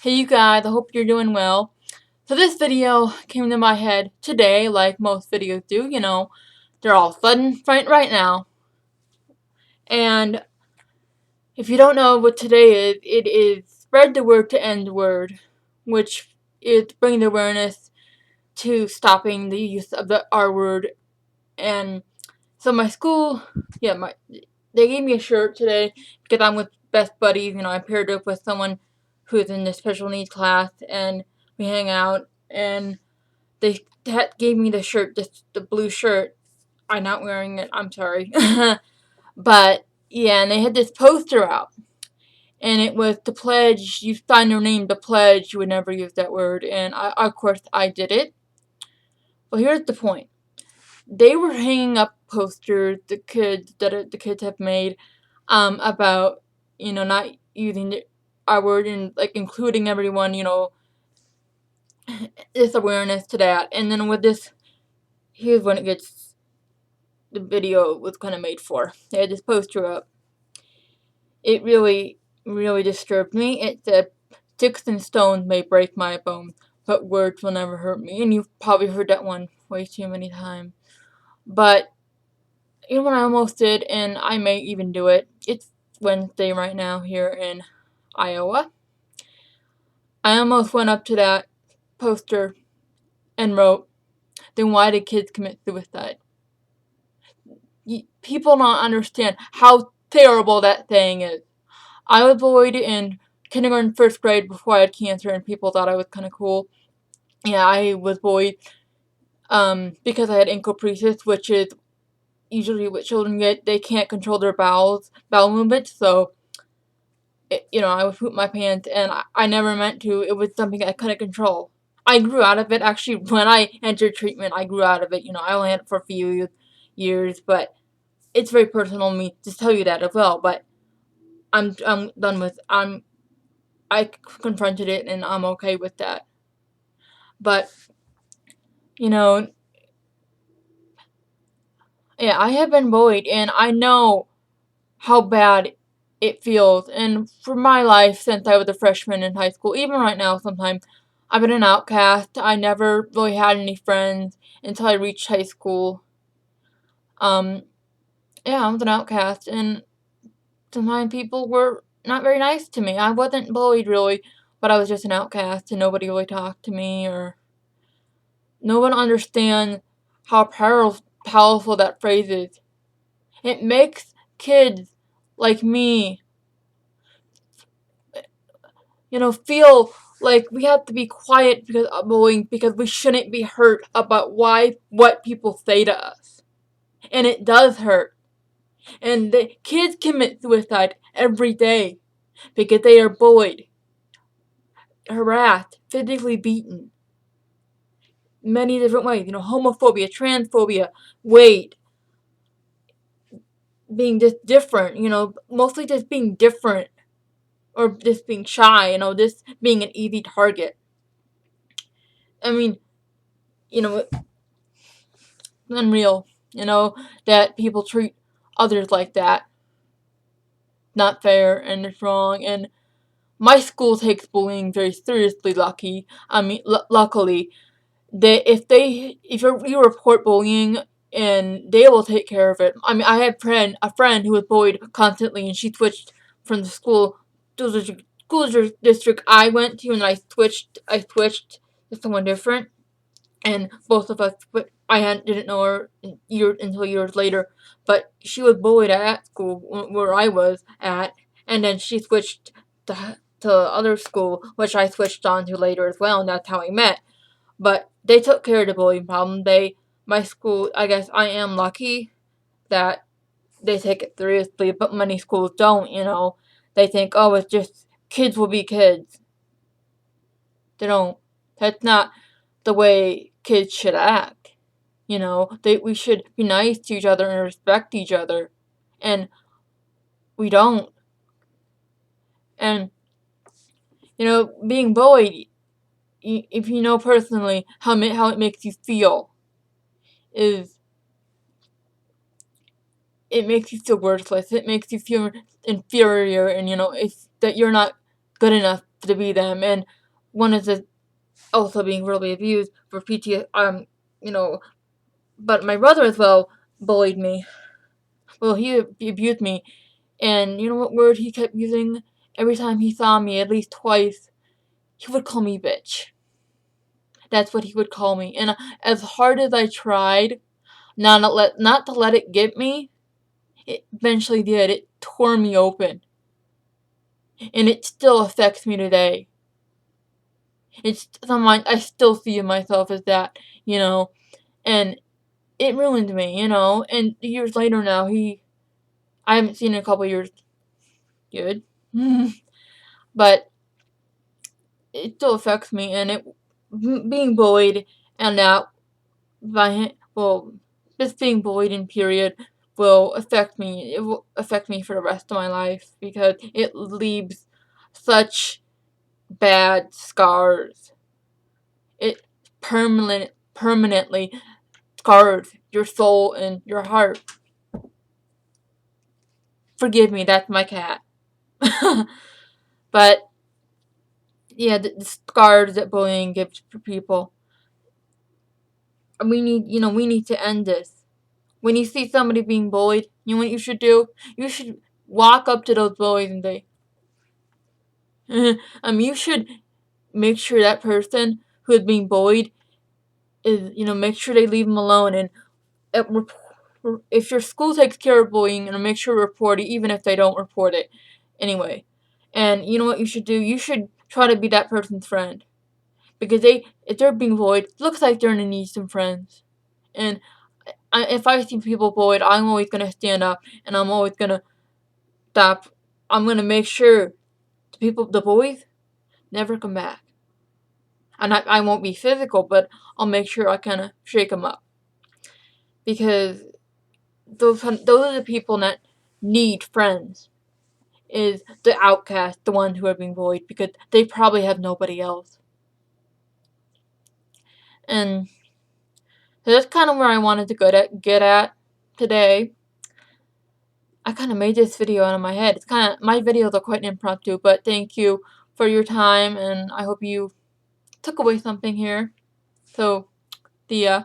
Hey you guys, I hope you're doing well. So this video came into my head today, like most videos do, they're all sudden right now. And if you don't know what today is, it is Spread the Word to End the Word, which is bringing awareness to stopping the use of the R word. And so my school, they gave me a shirt today because I'm with best buddies. I paired up with someone who's in the special needs class, and we hang out. And they gave me the shirt, the blue shirt. I'm not wearing it. I'm sorry, but yeah, and they had this poster out, and it was the pledge. You sign your name to pledge you would never use that word, and of course I did it. But here's the point: they were hanging up posters, the kids have made, about not using our word and like including everyone, this awareness to that. And then with this, here's when it gets the video was kind of made for. They had this poster up. It really, really disturbed me. It said, "Sticks and stones may break my bones, but words will never hurt me." And you've probably heard that one way too many times. But you know what I almost did, and I may even do it. It's Wednesday right now here in Iowa. I almost went up to that poster and wrote, "Then why did kids commit suicide?" People don't understand how terrible that saying is. I was bullied in kindergarten, first grade before I had cancer, and people thought I was kind of cool. Yeah, I was bullied because I had encopresis, which is usually what children get. They can't control their bowel movements, so I would poop my pants, and I never meant to. It was something I couldn't control. I grew out of it, actually. When I entered treatment, I grew out of it. I only had it for a few years, but it's very personal to me to tell you that as well. But I'm done with. I confronted it, and I'm okay with that. But yeah, I have been bullied, and I know how bad it feels. And for my life, since I was a freshman in high school, even right now, sometimes I've been an outcast. I never really had any friends until I reached high school. Yeah, I was an outcast, and sometimes people were not very nice to me. I wasn't bullied really, but I was just an outcast, and nobody really talked to me, or no one understands how powerful that phrase is. It makes kids like me, feel like we have to be quiet because of bullying, because we shouldn't be hurt about what people say to us. And it does hurt. And the kids commit suicide every day because they are bullied, harassed, physically beaten. Many different ways, homophobia, transphobia, weight, being just different, mostly just being different, or just being shy, just being an easy target. I mean, it's unreal, that people treat others like that. Not fair, and it's wrong, and my school takes bullying very seriously, luckily. If you report bullying, and they will take care of it. I mean, I had a friend who was bullied constantly, and she switched from the school district I went to, and I switched to someone different, and both of us. But didn't know her until years later. But she was bullied at school where I was at, and then she switched to other school, which I switched on to later as well, and that's how we met. But they took care of the bullying problem. My school, I guess I am lucky that they take it seriously, but many schools don't, They think, oh, it's just kids will be kids. They don't. That's not the way kids should act. We should be nice to each other and respect each other. And we don't. And, being bullied, if you know personally how it makes you feel, is it makes you feel worthless. It makes you feel inferior, and it's that you're not good enough to be them, and one is also being verbally abused for PTSD. You know, but my brother as well bullied me. Well, he abused me, and you know what word he kept using every time he saw me, at least twice. He would call me bitch. That's what he would call me, and as hard as I tried not to let it get me, it eventually did. It tore me open, and it still affects me today. It's something I still see in myself as that, you know, and it ruined me, you know. And years later now, I haven't seen in a couple years. Good, but it still affects me, and it being bullied and that by him, well, just being bullied in period will affect me. It will affect me for the rest of my life because it leaves such bad scars. It permanently scars your soul and your heart. Forgive me, that's my cat. But yeah, the scars that bullying gives people. We need to end this. When you see somebody being bullied, you know what you should do? You should walk up to those bullies and say, you should make sure that person who is being bullied is, make sure they leave them alone. And if your school takes care of bullying, and make sure to report it, even if they don't report it anyway. And you know what you should do? You should try to be that person's friend. Because if they're being bullied, it looks like they're gonna need some friends. And if I see people bullied, I'm always gonna stand up, and I'm always gonna stop. I'm gonna make sure the boys, never come back. And I won't be physical, but I'll make sure I kind of shake them up. Because those are the people that need friends. Is the outcast, the one who are being bullied, because they probably have nobody else. And so that's kind of where I wanted to get at today. I kind of made this video out of my head. My videos are quite impromptu, but thank you for your time, and I hope you took away something here. So, see ya.